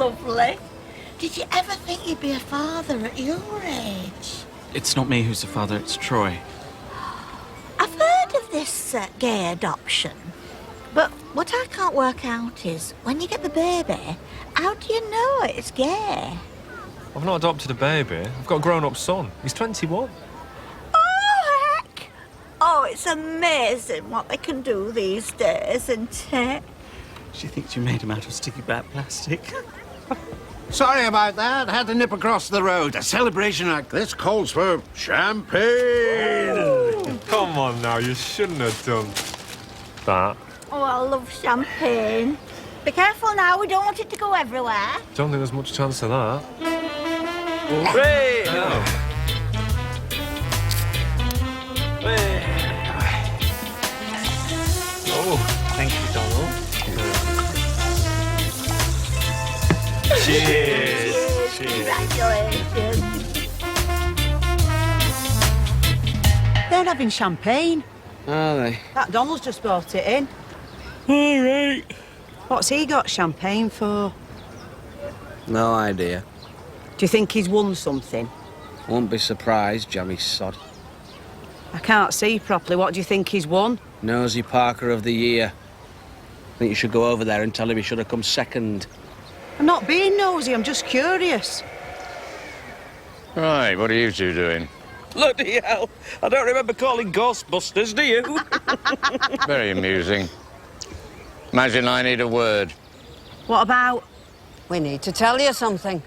lovely. Did you ever think you'd be a father at your age? It's not me who's the father, it's Troy. I've heard of this gay adoption, but what I can't work out is, when you get the baby, how do you know it's gay? I've not adopted a baby. I've got a grown-up son. He's 21. Oh, heck! Oh, it's amazing what they can do these days, isn't it? She thinks you made him out of sticky back plastic. Sorry about that. Had to nip across the road. A celebration like this calls for champagne. Ooh. Come on now, you shouldn't have done that. Oh, I love champagne. Be careful now, we don't want it to go everywhere. Don't think there's much chance of that. Hey! Oh. Oh, thank you, Donald. Cheers! Cheers. Congratulations. They're having champagne. Are they? That Donald's just brought it in. All right. What's he got champagne for? No idea. Do you think he's won something? Won't be surprised, jammy sod. I can't see properly. What do you think he's won? Nosy Parker of the Year. I think you should go over there and tell him he should have come second. I'm not being nosy, I'm just curious. Right, what are you two doing? Bloody hell! I don't remember calling Ghostbusters, do you? Very amusing. Imagine I need a word. What about? We need to tell you something.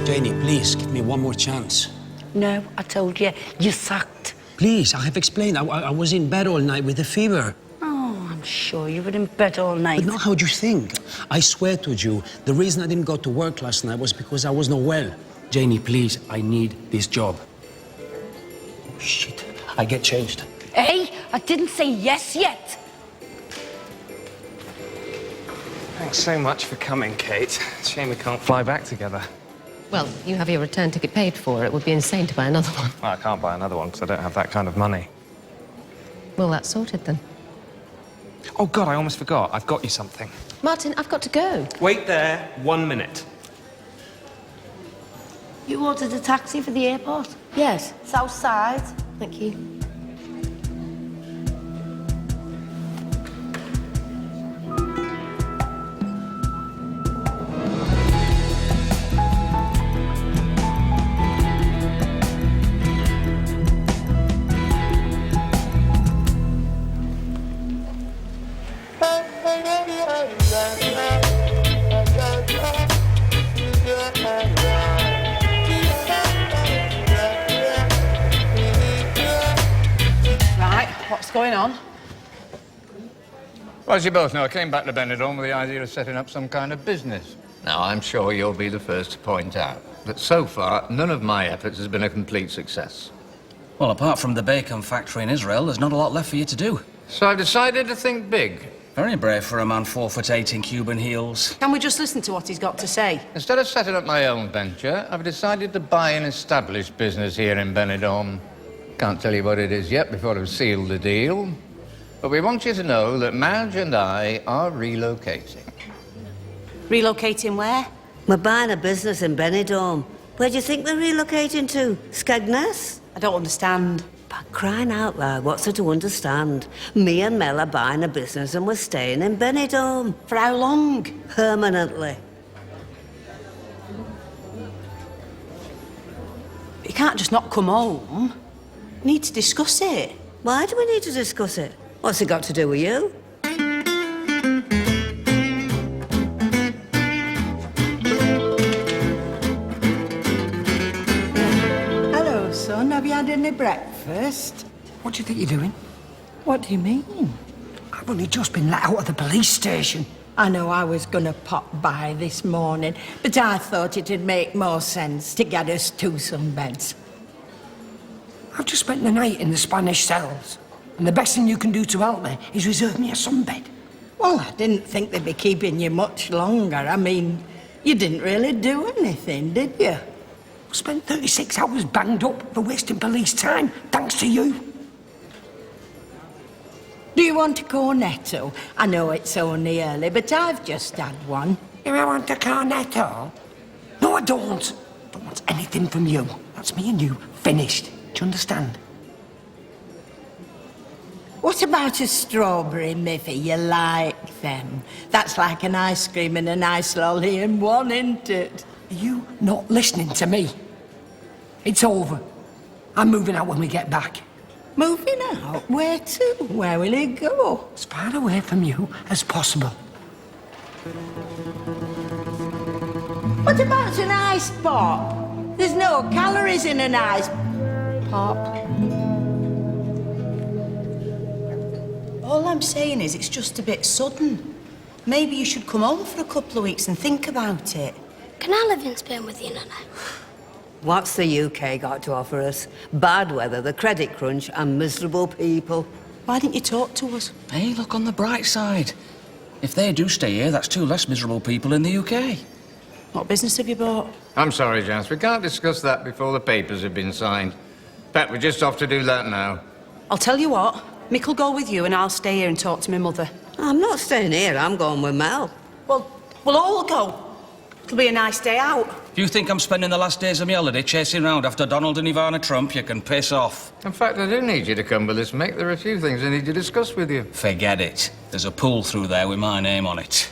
Janie, please, give me one more chance. No, I told you, you're sacked. Please, I have explained. I was in bed all night with a fever. Oh, I'm sure you were in bed all night. But not how you think. I swear to you, the reason I didn't go to work last night was because I was not well. Janie, please, I need this job. Oh, shit. I get changed. Hey, I didn't say yes yet. Thanks so much for coming, Kate. Shame we can't fly back together. Well, you have your return ticket paid for. It would be insane to buy another one. Well, I can't buy another one because I don't have that kind of money. Well, that's sorted then. Oh, God, I almost forgot. I've got you something. Martin, I've got to go. Wait there 1 minute. You ordered a taxi for the airport? Yes. South side. Thank you. What's going on? Well, as you both know, I came back to Benidorm with the idea of setting up some kind of business. Now, I'm sure you'll be the first to point out that so far, none of my efforts has been a complete success. Well, apart from the bacon factory in Israel, there's not a lot left for you to do. So I've decided to think big. Very brave for a man 4'8" in Cuban heels. Can we just listen to what he's got to say? Instead of setting up my own venture, I've decided to buy an established business here in Benidorm. Can't tell you what it is yet before I've sealed the deal. But we want you to know that Madge and I are relocating. Relocating where? We're buying a business in Benidorm. Where do you think we're relocating to? Skegness? I don't understand. But crying out loud, what's there to understand? Me and Mel are buying a business and we're staying in Benidorm. For how long? Permanently. You can't just not come home. We need to discuss it. Why do we need to discuss it? What's it got to do with you? Hello, son. Have you had any breakfast? What do you think you're doing? What do you mean? I've only just been let out of the police station. I know I was going to pop by this morning, but I thought it'd make more sense to get us two sunbeds. I've just spent the night in the Spanish cells, and the best thing you can do to help me is reserve me a sunbed. Well, I didn't think they'd be keeping you much longer. I mean, you didn't really do anything, did you? I spent 36 hours banged up for wasting police time, thanks to you. Do you want a cornetto? I know it's only early, but I've just had one. Do I want a cornetto? No, I don't. I don't want anything from you. That's me and you. Finished. Do you understand? What about a strawberry miffy? You like them? That's like an ice cream and an ice lolly in one, isn't it? Are you not listening to me? It's over. I'm moving out when we get back. Moving out? Where to? Where will it go? As far away from you as possible. What about an ice pop? There's no calories in an ice pop. All I'm saying is it's just a bit sudden. Maybe you should come home for a couple of weeks and think about it. Can I live in Spain with you, Nana? What's the UK got to offer us? Bad weather, the credit crunch, and miserable people. Why didn't you talk to us? Hey, look on the bright side. If they do stay here, that's 2 less miserable people in the UK. What business have you bought? I'm sorry, Jans, we can't discuss that before the papers have been signed. Pat, we're just off to do that now. I'll tell you what. Mick'll go with you and I'll stay here and talk to my mother. I'm not staying here, I'm going with Mel. Well, we'll all go. It'll be a nice day out. If you think I'm spending the last days of my holiday chasing round after Donald and Ivana Trump, you can piss off. In fact, I do need you to come with us, Mick. There are a few things I need to discuss with you. Forget it. There's a pool through there with my name on it.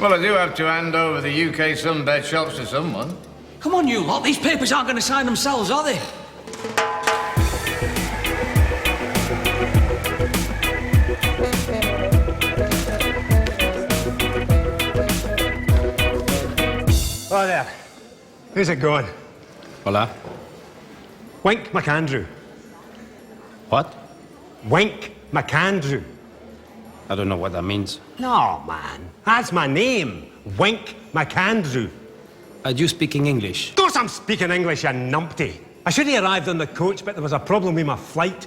Well, I do have to hand over the UK sunbed shops to someone. Come on, you lot. These papers aren't going to sign themselves, are they? Oh, there. Who's it going? Hola. Wink McAndrew. What? Wink McAndrew. I don't know what that means. No, man. That's my name. Wink McAndrew. Are you speaking English? Of course I'm speaking English, you numpty. I should have arrived on the coach, but there was a problem with my flight.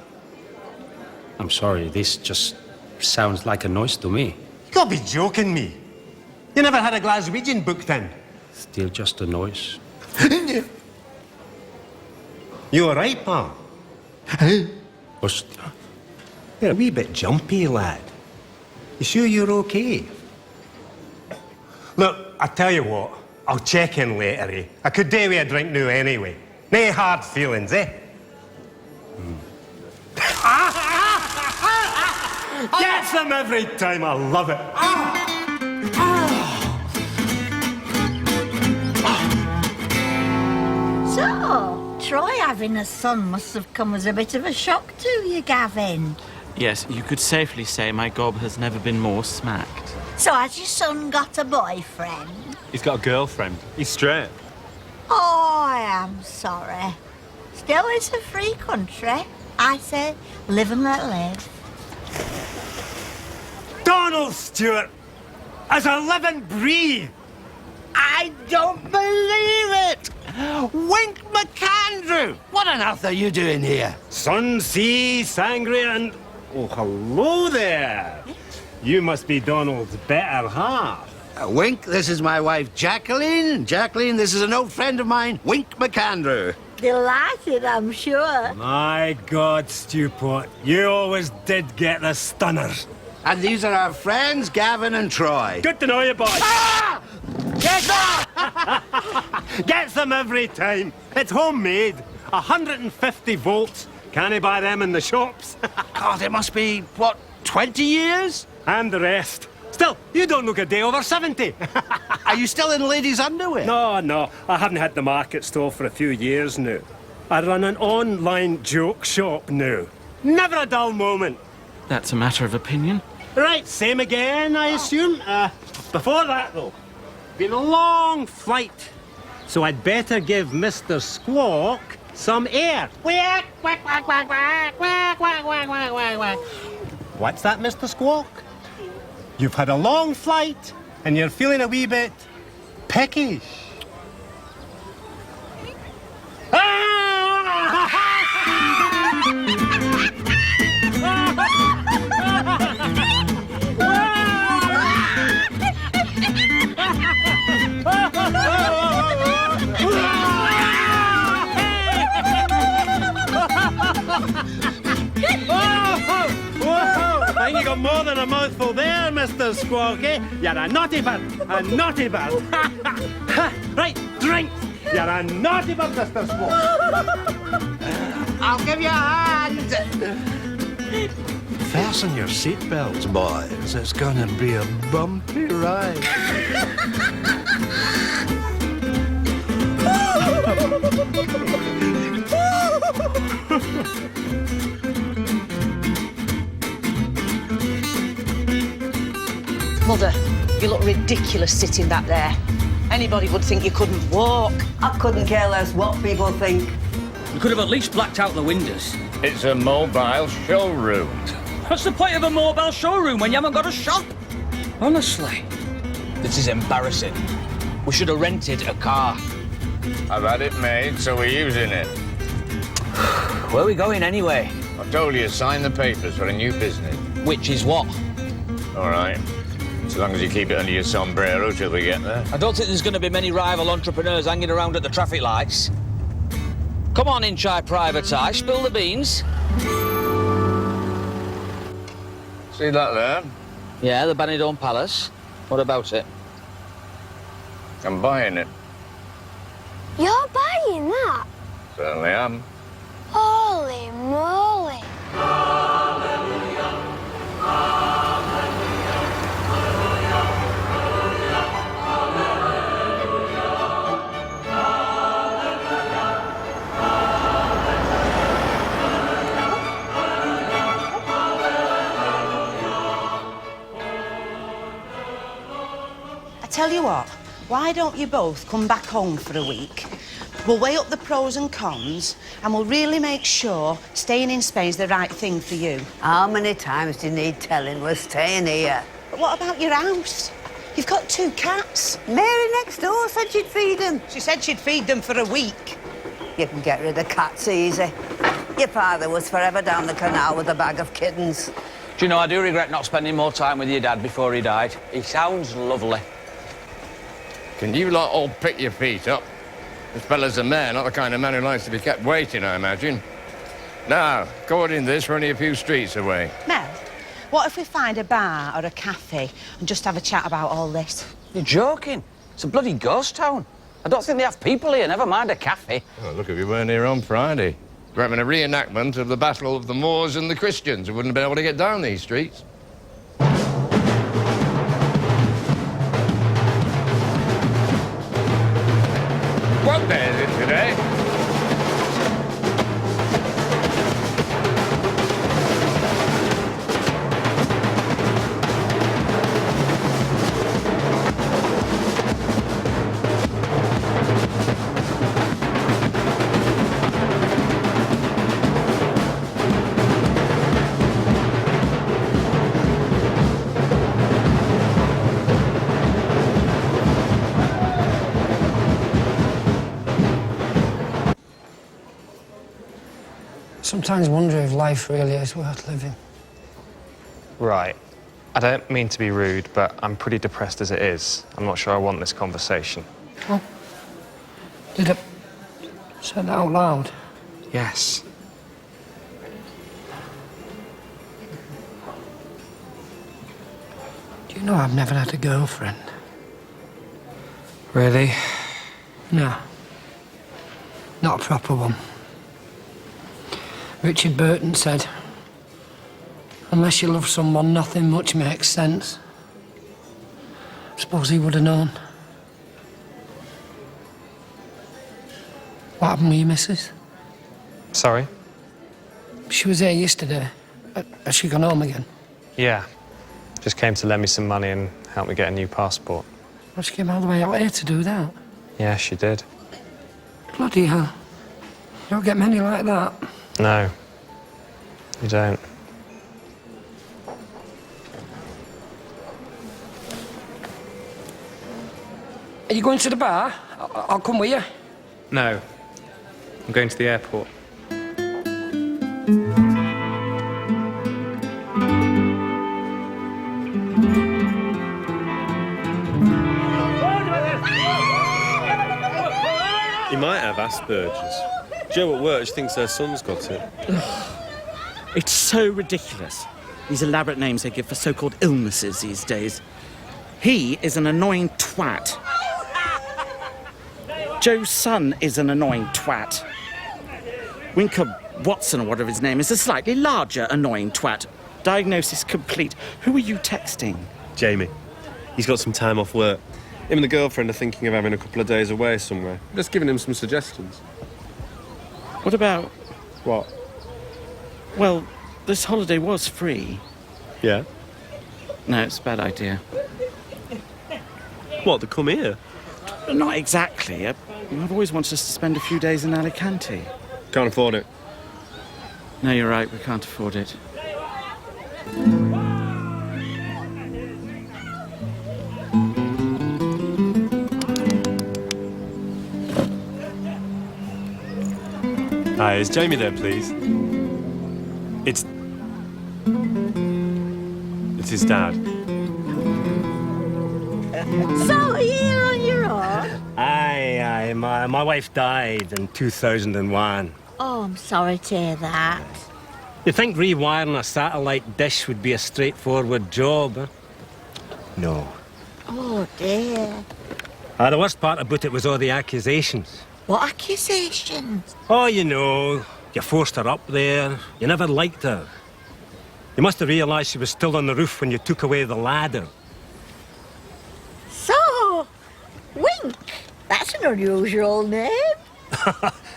I'm sorry, this just sounds like a noise to me. You gotta be joking me. You never had a Glaswegian booked in? Still just a noise. You all right, pal? Hostia. You're a wee bit jumpy, lad. You sure you're okay? Look, I tell you what, I'll check in later, eh? I could do with a drink now anyway. No hard feelings, eh? Gets them every time, I love it. So, Troy having a son must have come as a bit of a shock to you, Gavin. Yes, you could safely say my gob has never been more smacked. So has your son got a boyfriend? He's got a girlfriend. He's straight. Oh, I am sorry. Still, it's a free country. I say, live and let live. Donald Stewart, as I live and breathe. I don't believe it! Wink McAndrew! What on earth are you doing here? Sun, sea, sangria, and... Oh, hello there. You must be Donald's better half. Wink, this is my wife, Jacqueline. Jacqueline, this is an old friend of mine, Wink McAndrew. Delighted, I'm sure. My God, Stewpot, you always did get the stunners. And these are our friends, Gavin and Troy. Good to know you, boys. Ah! Gets them every time. It's homemade. 150 volts. Can't you buy them in the shops? God, it must be, what, 20 years? And the rest. Still, you don't look a day over 70. Are you still in ladies' underwear? No. I haven't had the market stall for a few years now. I run an online joke shop now. Never a dull moment. That's a matter of opinion. Right, same again, I assume. Before that, though, been a long flight, so I'd better give Mr. Squawk some air. Quack, quack, quack, quack, quack, quack, quack, quack, quack, quack, quack. What's that, Mr. Squawk? You've had a long flight, and you're feeling a wee bit peckish. than a mouthful there, Mr. Squawky. You're a naughty bird, a naughty bird. Right, drink. You're a naughty bird, Mr. Squawk. I'll give you a hand. Fasten your seatbelts, boys. It's gonna be a bumpy ride. Mother, you look ridiculous sitting back there. Anybody would think you couldn't walk. I couldn't care less what people think. You could have at least blacked out the windows. It's a mobile showroom. What's the point of a mobile showroom when you haven't got a shop? Honestly. This is embarrassing. We should have rented a car. I've had it made, so we're using it. Where are we going anyway? I told you to sign the papers for a new business. Which is what? All right. As long as you keep it under your sombrero till we get there. I don't think there's going to be many rival entrepreneurs hanging around at the traffic lights. Come on, Inchai Private Eye, spill the beans. See that there? Yeah, the Benidorm Palace. What about it? I'm buying it. You're buying that? Certainly am. Holy moly. I tell you what, why don't you both come back home for a week? We'll weigh up the pros and cons, and we'll really make sure staying in Spain's the right thing for you. How many times do you need telling we're staying here? But what about your house? You've got 2 cats. Mary next door said she'd feed them. She said she'd feed them for a week. You can get rid of cats easy. Your father was forever down the canal with a bag of kittens. Do you know, I do regret not spending more time with your dad before he died. He sounds lovely. Can you lot all pick your feet up? This fella's a man, not the kind of man who likes to be kept waiting, I imagine. Now, according to this, we're only a few streets away. Mel, what if we find a bar or a cafe and just have a chat about all this? You're joking. It's a bloody ghost town. I don't think they have people here, never mind a cafe. Oh, look, if you weren't here on Friday. We're having a reenactment of the Battle of the Moors and the Christians who wouldn't have been able to get down these streets. What day is it today? Sometimes wonder if life really is worth living. Right. I don't mean to be rude, but I'm pretty depressed as it is. I'm not sure I want this conversation. Oh. Did I say that out loud? Yes. Do you know I've never had a girlfriend? Really? No. Not a proper one. Richard Burton said, unless you love someone, nothing much makes sense. I suppose he would have known. What happened with your missus? Sorry? She was here yesterday. Has she gone home again? Yeah. Just came to lend me some money and help me get a new passport. Well, she came all the way out here to do that. Yeah, she did. Bloody hell. You don't get many like that. No. You don't. Are you going to the bar? I'll come with you. No. I'm going to the airport. He might have Asperger's. Jo at work thinks her son's got it. It's so ridiculous. These elaborate names they give for so-called illnesses these days. He is an annoying twat. Joe's son is an annoying twat. Winker Watson, or whatever his name is, a slightly larger annoying twat. Diagnosis complete. Who are you texting? Jamie. He's got some time off work. Him and the girlfriend are thinking of having a couple of days away somewhere. Just giving him some suggestions. What about... What? Well, this holiday was free. Yeah? No, it's a bad idea. What, to come here? Not exactly. I've always wanted us to spend a few days in Alicante. Can't afford it. No, you're right, we can't afford it. Hi, is Jamie there, please? It's his dad. So, are you here on your own? Aye. My wife died in 2001. Oh, I'm sorry to hear that. You think rewiring a satellite dish would be a straightforward job, huh? No. Oh, dear. The worst part about it was all the accusations. What accusations? Oh, you know, you forced her up there. You never liked her. You must have realised she was still on the roof when you took away the ladder. So, Wink. That's an unusual name.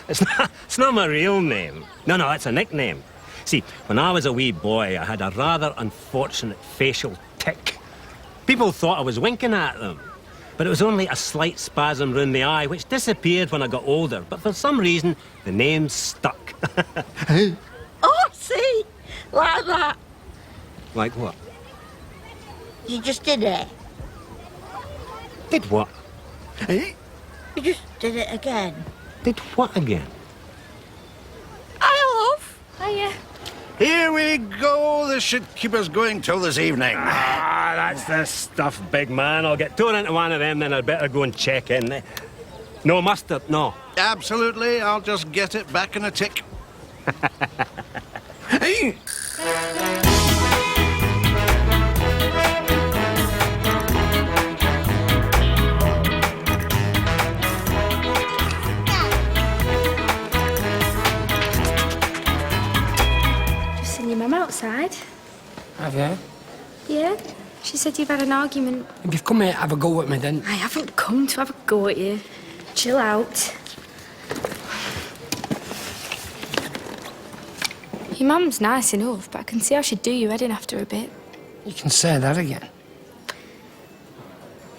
It's not my real name. No, it's a nickname. See, when I was a wee boy, I had a rather unfortunate facial tic. People thought I was winking at them. But it was only a slight spasm round the eye, which disappeared when I got older. But for some reason, the name stuck. Oh, I see. Like that. Like what? You just did it. Did what? You just did it again. Did what again? Hi, love. Hiya. Here we go. This should keep us going till this evening. That's the stuff, big man. I'll get torn into one of them, then I'd better go and check in. No mustard, no. Absolutely. I'll just get it back in a tick. Hey! Just seen your mum outside. Have you? Yeah. She said you've had an argument. If you've come here to have a go at me, then... I haven't come to have a go at you. Chill out. Your mum's nice enough, but I can see how she'd do your head in after a bit. You can say that again.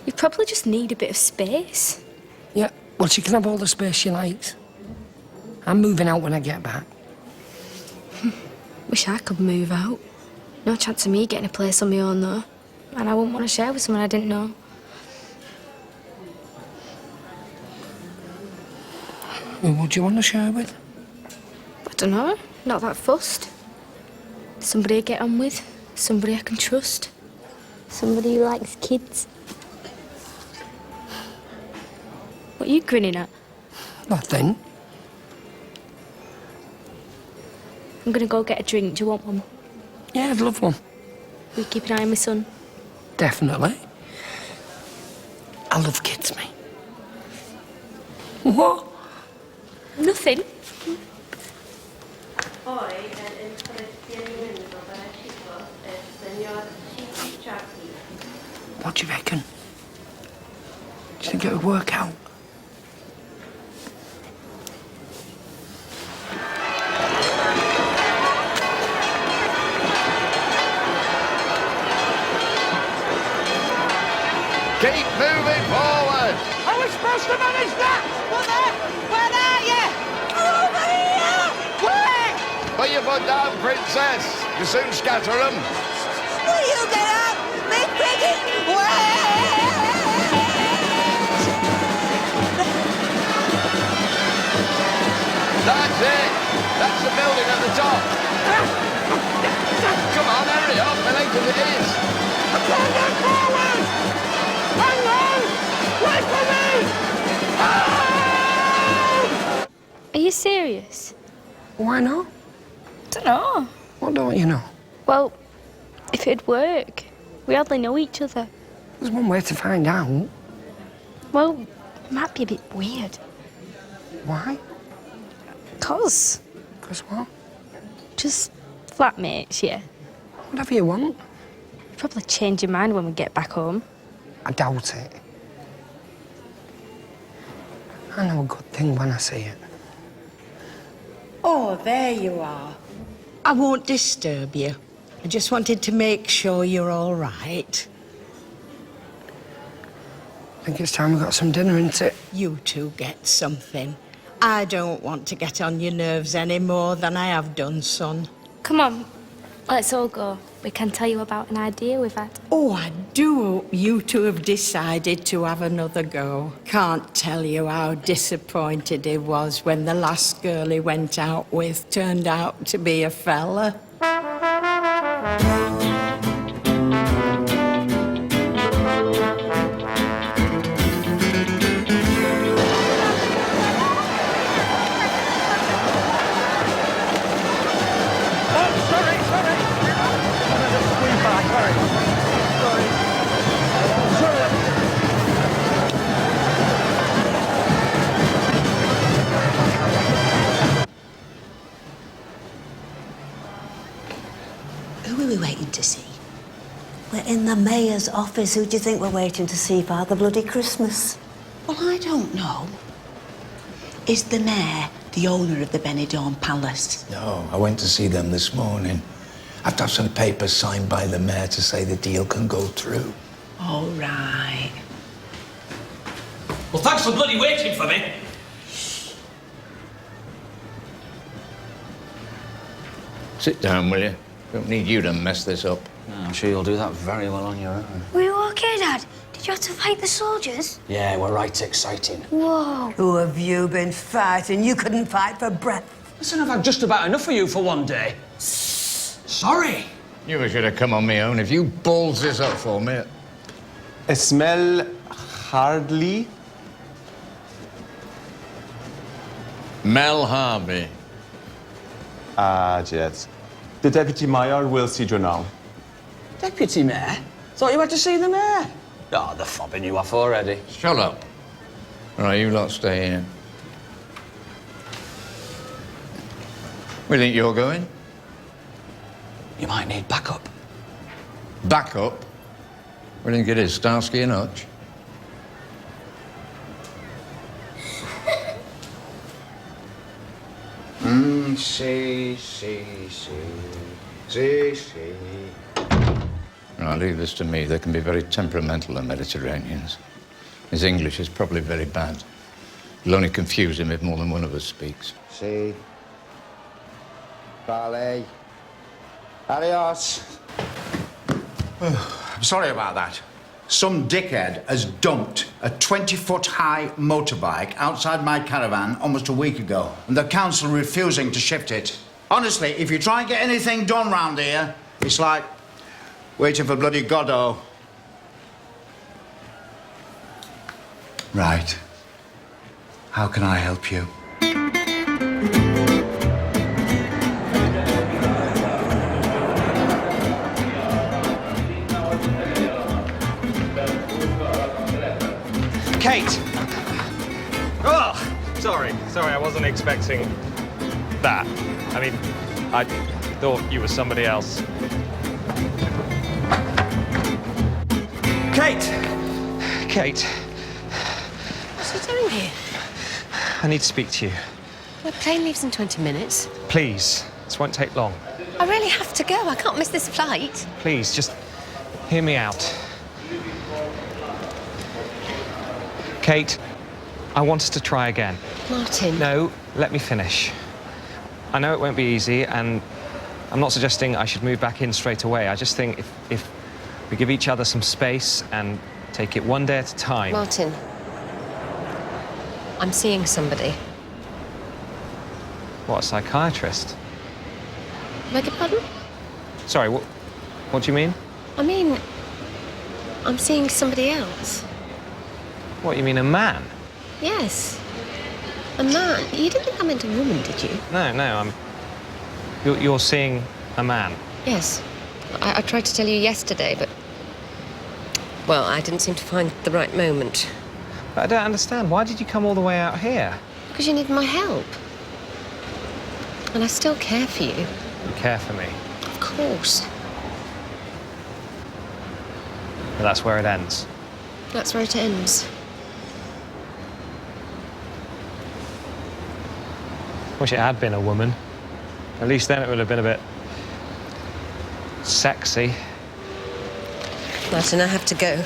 You probably just need a bit of space. Yeah, well, she can have all the space she likes. I'm moving out when I get back. Wish I could move out. No chance of me getting a place on my own, though. And I wouldn't want to share with someone I didn't know. Who would you want to share with? I don't know. Not that fussed. Somebody I get on with. Somebody I can trust. Somebody who likes kids. What are you grinning at? Nothing. I'm gonna go get a drink. Do you want one? Yeah, I'd love one. Will you keep an eye on my son? Definitely. I love kids, mate. What? Nothing. What do you reckon? Do you think it would work out? Keep moving forward. Are we supposed to manage that? Where are you? Over here! Where? Put your foot down, princess. You soon scatter them. Will you get up? Big piggy! That's it. That's the building at the top. Come on, hurry up. How late as it is. I can't get forward! Hang on! Wait for me! Are you serious? Why not? Don't know. What don't you know? Well, if it'd work. We hardly know each other. There's one way to find out. Well, it might be a bit weird. Why? 'Cause what? just flatmates, yeah. Whatever you want. You'll probably change your mind when we get back home. I doubt it. I know a good thing when I see it. Oh, there you are. I won't disturb you. I just wanted to make sure you're all right. I think it's time we got some dinner, isn't it? You two get something. I don't want to get on your nerves any more than I have done, son. Come on, let's all go. We can tell you about an idea we've had. Oh, I do hope you two have decided to have another go. Can't tell you how disappointed he was when the last girl he went out with turned out to be a fella. Who are we waiting to see? We're in the mayor's office. Who do you think we're waiting to see, Father Bloody Christmas? Well, I don't know. Is the mayor the owner of the Benidorm Palace? No, I went to see them this morning. I have to have some papers signed by the mayor to say the deal can go through. All right. Well, thanks for bloody waiting for me. Sit down, will you? Don't need you to mess this up. I'm sure you'll do that very well on your own. Were you okay, Dad? Did you have to fight the soldiers? Yeah, we're right exciting. Whoa. Who have you been fighting? You couldn't fight for breath. Listen, I've had just about enough of you for one day. Sorry. You should have come on my own. If you balls this up for me... It smell hardly. Mel Harvey. Ah, yes. The deputy mayor will see you now. Deputy Mayor? Thought you had to see the mayor. Oh, they're fobbing you off already. Shut up. All right, you lot stay here. We think you're going? You might need backup. Backup? We think it is Starsky and Hutch. See. Right, leave this to me. They can be very temperamental, the Mediterraneans. His English is probably very bad. It'll only confuse him if more than one of us speaks. See. Ballet. Adios. I'm sorry about that. Some dickhead has dumped a 20-foot-high motorbike outside my caravan almost a week ago, and the council refusing to shift it. Honestly, if you try and get anything done round here, it's like waiting for bloody Godot. Right. How can I help you? Kate! Oh, sorry, I wasn't expecting that. I mean, I thought you were somebody else. Kate! What's he doing here? I need to speak to you. My plane leaves in 20 minutes. Please, this won't take long. I really have to go. I can't miss this flight. Please, just hear me out. Kate, I want us to try again. Martin. No, let me finish. I know it won't be easy, and I'm not suggesting I should move back in straight away. I just think if we give each other some space and take it one day at a time... Martin. I'm seeing somebody. What, a psychiatrist? Beg your pardon? Sorry, what do you mean? I mean, I'm seeing somebody else. What, you mean a man? Yes. A man. You didn't think I meant a woman, did you? No, you're seeing a man. Yes. I tried to tell you yesterday, but... Well, I didn't seem to find the right moment. But I don't understand. Why did you come all the way out here? Because you needed my help. And I still care for you. You care for me? Of course. But that's where it ends. That's where it ends. Wish it had been a woman. At least then it would have been a bit... sexy. Martin, I have to go.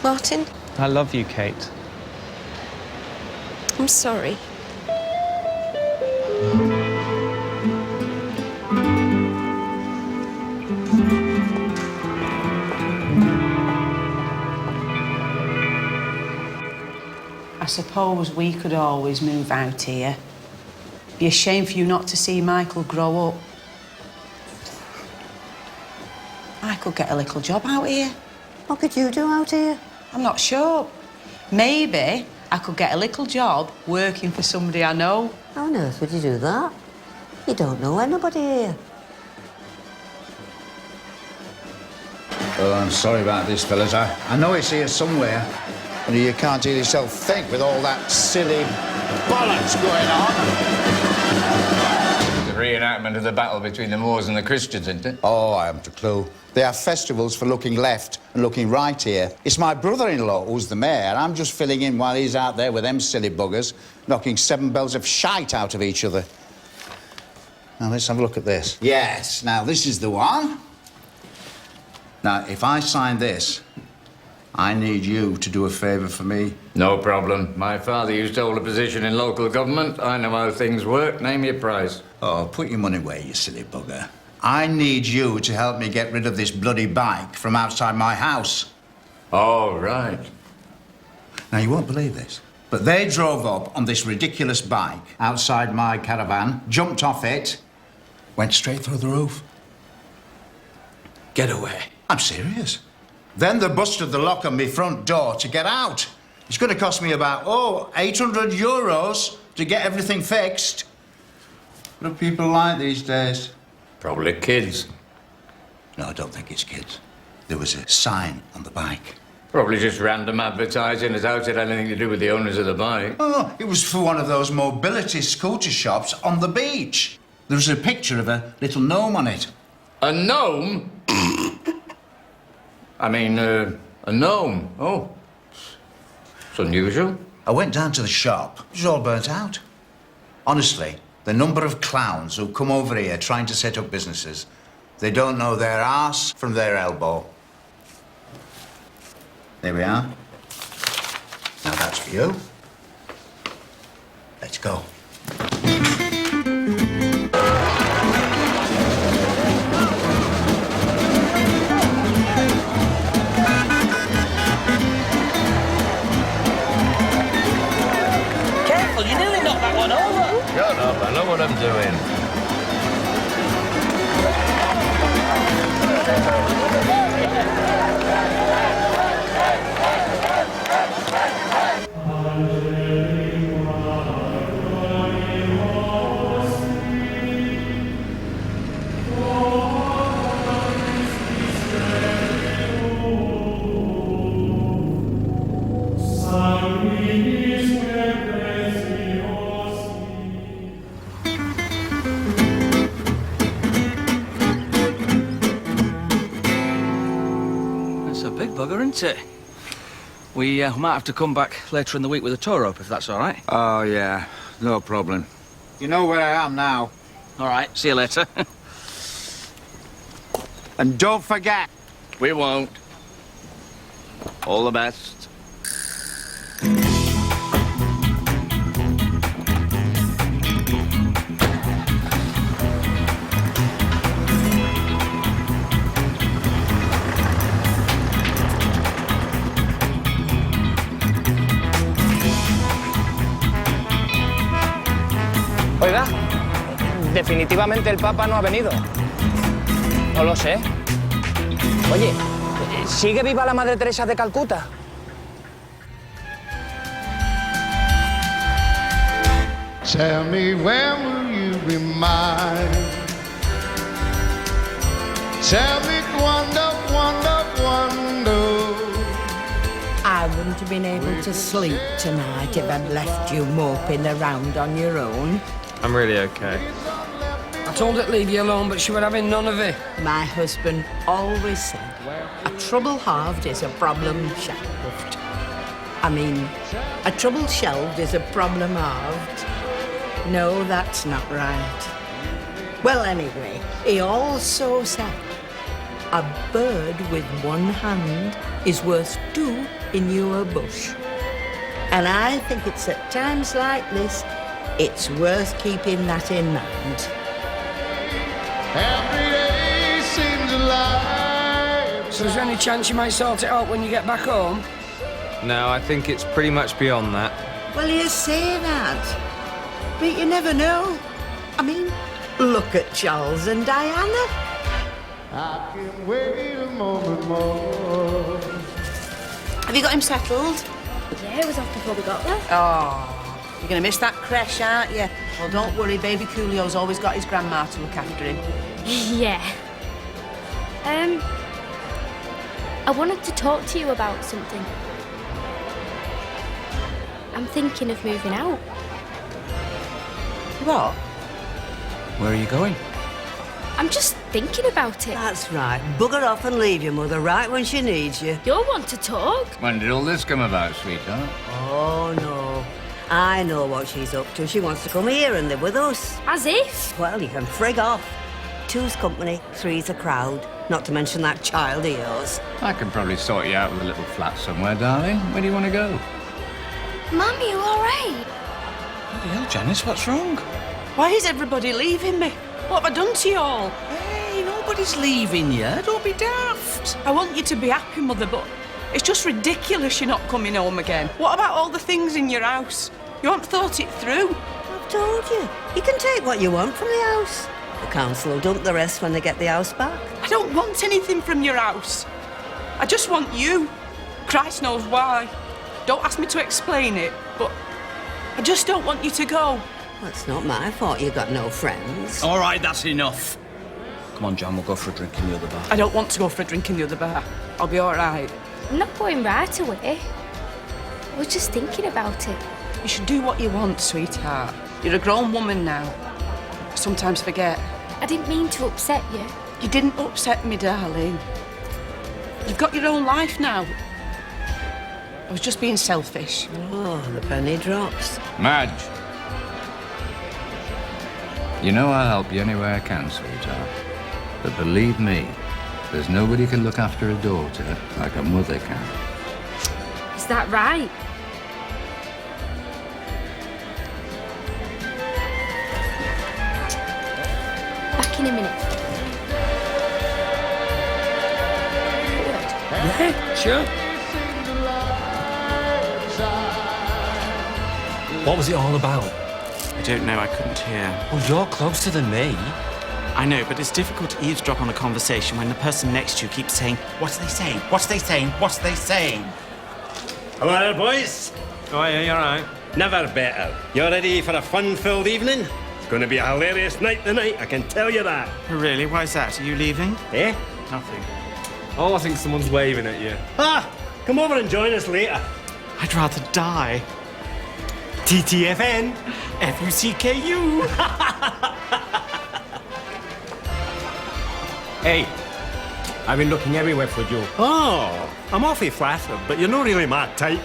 Martin? I love you, Kate. I'm sorry. I suppose we could always move out here. Be a shame for you not to see Michael grow up. I could get a little job out here. What could you do out here? I'm not sure. Maybe I could get a little job working for somebody I know. How on earth would you do that? You don't know anybody here. Well, I'm sorry about this, fellas. I know it's here somewhere. And you can't hear yourself think with all that silly bollocks going on. The reenactment of the battle between the Moors and the Christians, isn't it? Oh, I haven't a clue. They have festivals for looking left and looking right here. It's my brother-in-law who's the mayor. I'm just filling in while he's out there with them silly buggers, knocking 7 bells of shite out of each other. Now, let's have a look at this. Yes, now, this is the one. Now, if I sign this, I need you to do a favour for me. No problem. My father used to hold a position in local government. I know how things work. Name your price. Oh, put your money away, you silly bugger. I need you to help me get rid of this bloody bike from outside my house. Oh, right. Now, you won't believe this, but they drove up on this ridiculous bike outside my caravan, jumped off it, went straight through the roof. Get away. I'm serious. Then they busted the lock on my front door to get out. It's going to cost me about, 800 euros to get everything fixed. What do people like these days? Probably kids. No, I don't think it's kids. There was a sign on the bike. Probably just random advertising. It doubt it had anything to do with the owners of the bike. Oh, it was for one of those mobility scooter shops on the beach. There was a picture of a little gnome on it. A gnome? I mean, a gnome. Oh. It's unusual. I went down to the shop. It was all burnt out. Honestly, the number of clowns who come over here trying to set up businesses, they don't know their arse from their elbow. There we are. Now that's for you. Let's go. Careful, you nearly knocked that one over. Shut up, I know what I'm doing. That's a big bugger, isn't it? We might have to come back later in the week with a tow rope, if that's all right. Oh, yeah. No problem. You know where I am now. All right, see you later. And don't forget. We won't. All the best. Oiga, definitivamente el Papa no ha venido. No lo sé. Oye, ¿sigue viva la Madre Teresa de Calcuta? Tell me, when will you be mine? Tell me cuando, I wouldn't have been able to sleep tonight if I'd left you moping around on your own. I'm really okay. I told her to leave you alone, but she were having none of it. My husband always said, a trouble halved is a problem shelved. I mean, a trouble shelved is a problem halved. No, that's not right. Well, anyway, he also said, a bird with one hand is worth two in your bush. And I think it's at times like this, it's worth keeping that in mind. every day seems alive. So is there any chance you might sort it out when you get back home? No, I think it's pretty much beyond that. Well, you say that, but you never know. I mean, look at Charles and Diana. I can wait a moment more. Have you got him settled? Yeah, it was off before we got there. Oh, you're going to miss that creche, aren't you? Well, don't worry, baby Coolio's always got his grandma to look after him. Yeah. I wanted to talk to you about something. I'm thinking of moving out. What? Where are you going? I'm just thinking about it. That's right. Bugger off and leave your mother right when she needs you. You'll want to talk. When did all this come about, sweetheart? Oh, no. I know what she's up to. She wants to come here and live with us. As if. Well, you can frig off. Two's company, three's a crowd. Not to mention that child of yours. I can probably sort you out with a little flat somewhere, darling. Where do you want to go? Mum, you all right? Bloody hell, Janice, what's wrong? Why is everybody leaving me? What have I done to you all? Hey, nobody's leaving you. Don't be daft. I want you to be happy, Mother, but it's just ridiculous you're not coming home again. What about all the things in your house? You haven't thought it through. I've told you. You can take what you want from the house. The council will dump the rest when they get the house back. I don't want anything from your house. I just want you. Christ knows why. Don't ask me to explain it, but I just don't want you to go. Well, it's not my fault you got no friends. All right, that's enough. Come on, John, we'll go for a drink in the other bar. I don't want to go for a drink in the other bar. I'll be all right. I'm not going right away. I was just thinking about it. You should do what you want, sweetheart. You're a grown woman now. I sometimes forget. I didn't mean to upset you. You didn't upset me, darling. You've got your own life now. I was just being selfish. Oh, the penny drops. Madge. You know I'll help you any way I can, sweetheart. But believe me, there's nobody can look after a daughter like a mother can. Is that right? Back in a minute. Yeah, sure. What was it all about? I don't know, I couldn't hear. Well, you're closer than me. I know, but it's difficult to eavesdrop on a conversation when the person next to you keeps saying, "What's they saying? What's they saying? What's they saying?" Hello there, boys. Oh, yeah, you're right. Never better. You ready for a fun-filled evening? It's going to be a hilarious night tonight, I can tell you that. Oh, really? Why is that? Are you leaving? Eh? Nothing. Oh, I think someone's waving at you. Ah, come over and join us later. I'd rather die. TTFN. FUCKU. Hey, I've been looking everywhere for you. Oh, I'm awfully flattered, but you're not really my type.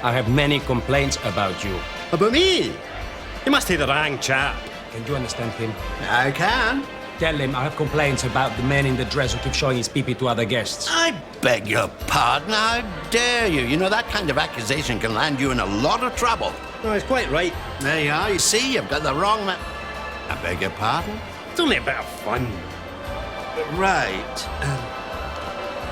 I have many complaints about you. About me? You must be the wrong chap. Can you understand him? I can. Tell him I have complaints about the man in the dress who keeps showing his pee-pee to other guests. I beg your pardon. How dare you? You know, that kind of accusation can land you in a lot of trouble. No, he's quite right. There you are. You see, you've got the wrong man. I beg your pardon? It's only a bit of fun. Right.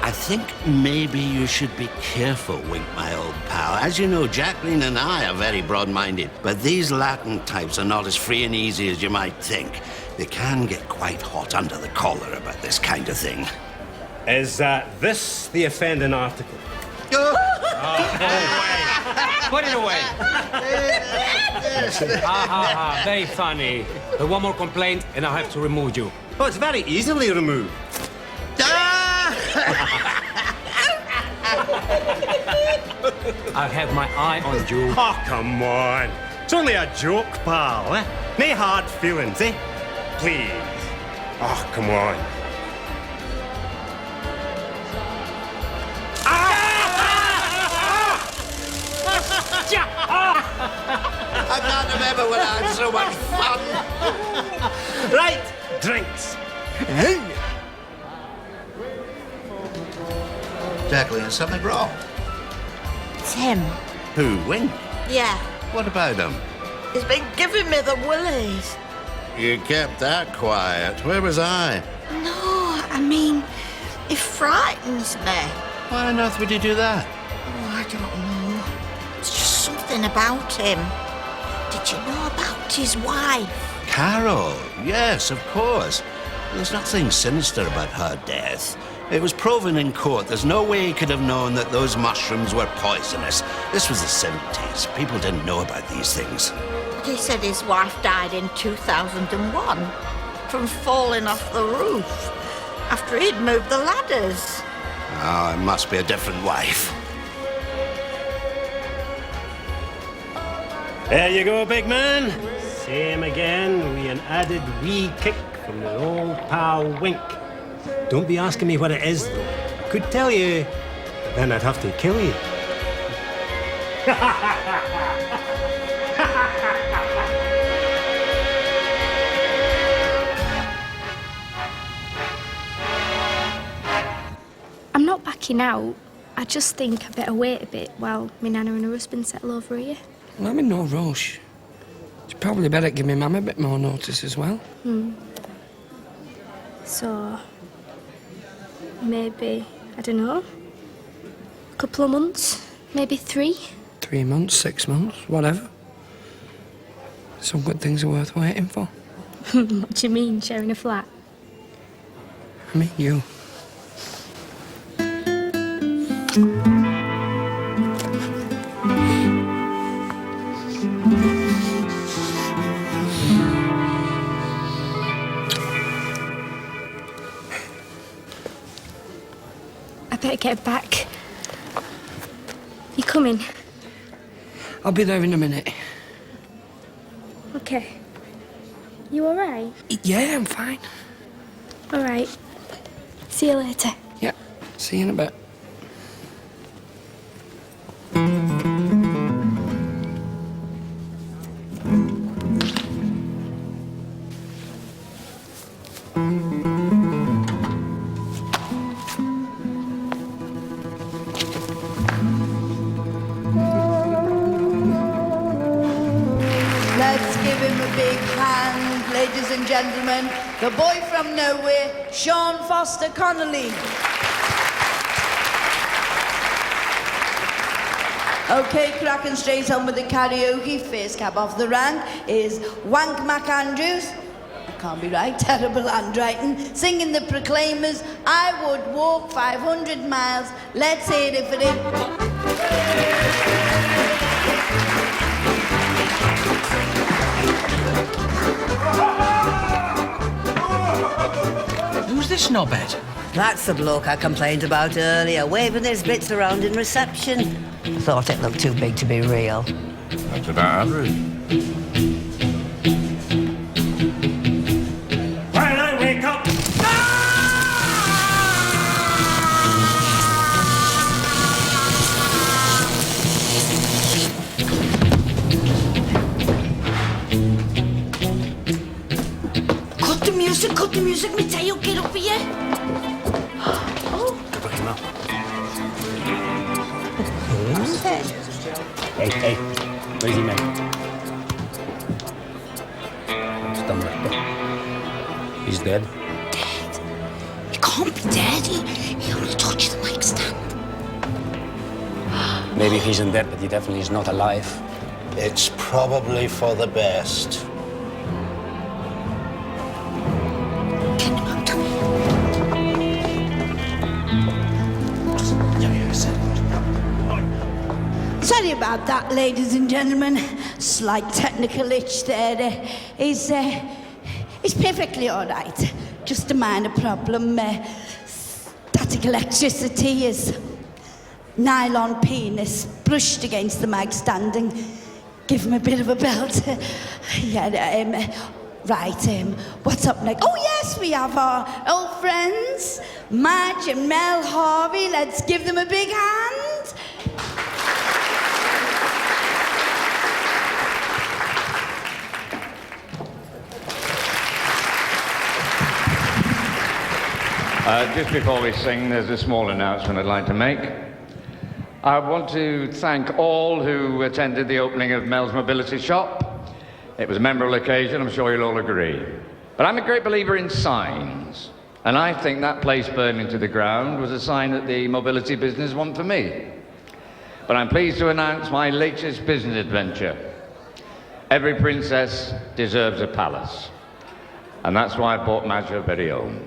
I think maybe you should be careful, Wink, my old pal. As you know, Jacqueline and I are very broad-minded, but these Latin types are not as free and easy as you might think. They can get quite hot under the collar about this kind of thing. Is this the offending article? Put it away. Ha. Very funny. But one more complaint, and I'll have to remove you. Oh, it's very easily removed. I'll have my eye on you. Oh, come on. It's only a joke, pal, eh? No hard feelings, eh? Please. Oh, come on. I can't remember when I had so much fun. Right, drinks. Jacqueline, is something wrong? It's him. Who, Wink? Yeah. What about him? He's been giving me the willies. You kept that quiet. Where was I? No, I mean, he frightens me. Why on earth would you do that? Oh, I don't know. It's just something about him. Did you know about his wife? Carol, yes, of course. There's nothing sinister about her death. It was proven in court. There's no way he could have known that those mushrooms were poisonous. This was the 70s. People didn't know about these things. He said his wife died in 2001 from falling off the roof after he'd moved the ladders. Oh, it must be a different wife. There you go, big man. Same again, with an added wee kick from your old pal Wink. Don't be asking me what it is, though. I could tell you, but then I'd have to kill you. I'm not backing out. I just think I better wait a bit while my nana and her husband settle over here. Well, I'm in no rush. You probably better give me Mum a bit more notice as well. So, maybe, I don't know, a couple of months, maybe 3. 3 months, 6 months, whatever. Some good things are worth waiting for. What do you mean, sharing a flat? I mean, you. I better get back. You coming? I'll be there in a minute. Okay. You all right? Yeah, I'm fine. All right. See you later. Yeah, see you in a bit. Let's give him a big hand, ladies and gentlemen. The boy from nowhere, Sean Foster Connolly. Okay, cracking straight on with the karaoke. First cab off the rank is Wink McAndrew. Can't be right, terrible handwriting. Singing the Proclaimers, I would walk 500 miles. Let's hear it for him. Who's this knobhead? That's the bloke I complained about earlier, waving his bits around in reception. Thought it looked too big to be real. That's about average. While I wake up. Cut the music, Mateo, get up here. Oh. Look him up. Hey, where's he, man? Stand right. He's dead. Dead? He can't be dead. He only touched the mic stand. Maybe he isn't dead, but he definitely is not alive. It's probably for the best. Sorry about that, ladies and gentlemen. Slight technical itch there. He's perfectly all right. Just a minor problem. Static electricity, his nylon penis brushed against the mag stand and give him a bit of a belt. What's up next? Oh, yes, we have our old friends, Madge and Mel Harvey. Let's give them a big hand. Just before we sing, there's a small announcement I'd like to make. I want to thank all who attended the opening of Mel's Mobility Shop. It was a memorable occasion, I'm sure you'll all agree. But I'm a great believer in signs, and I think that place burning to the ground was a sign that the mobility business wasn't for me. But I'm pleased to announce my latest business adventure. Every princess deserves a palace, and that's why I bought Madge her very own.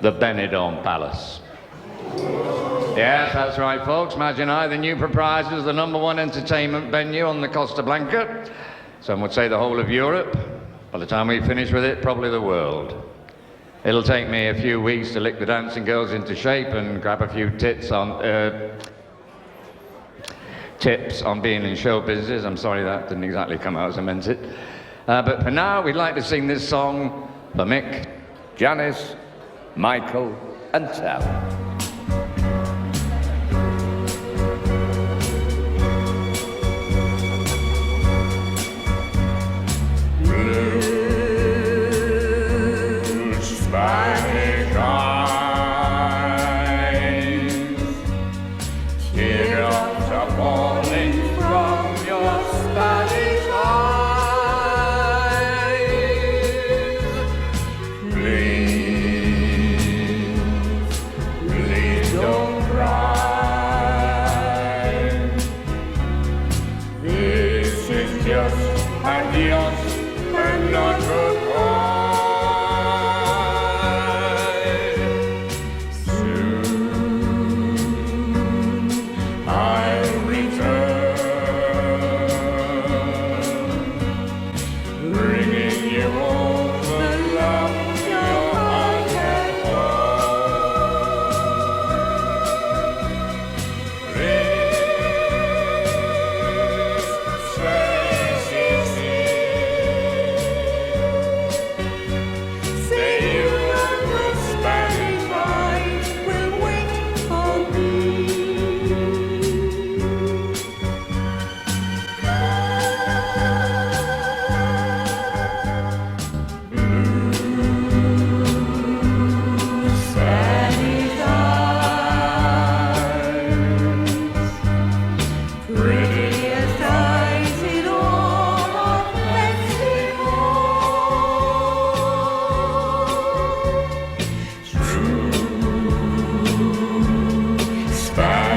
The Benidorm Palace. Yes, that's right, folks. Madge and I, the new proprietors of the #1 entertainment venue on the Costa Blanca. Some would say the whole of Europe. By the time we finish with it, probably the world. It'll take me a few weeks to lick the dancing girls into shape and grab a few tips on being in show business. I'm sorry that didn't exactly come out as I meant it. But for now, we'd like to sing this song for Mick, Janice, Michael and Tal. Blue Spanish eyes, teardrops are falling from your Spanish eyes. Please don't cry. This is just adios and not goodbye. Soon I'll return, bringing you all the love your heart has known. Say you love the Spanish eyes will wait for me. Blue Spanish eyes, prettiest eyes in all of Mexico. True Spanish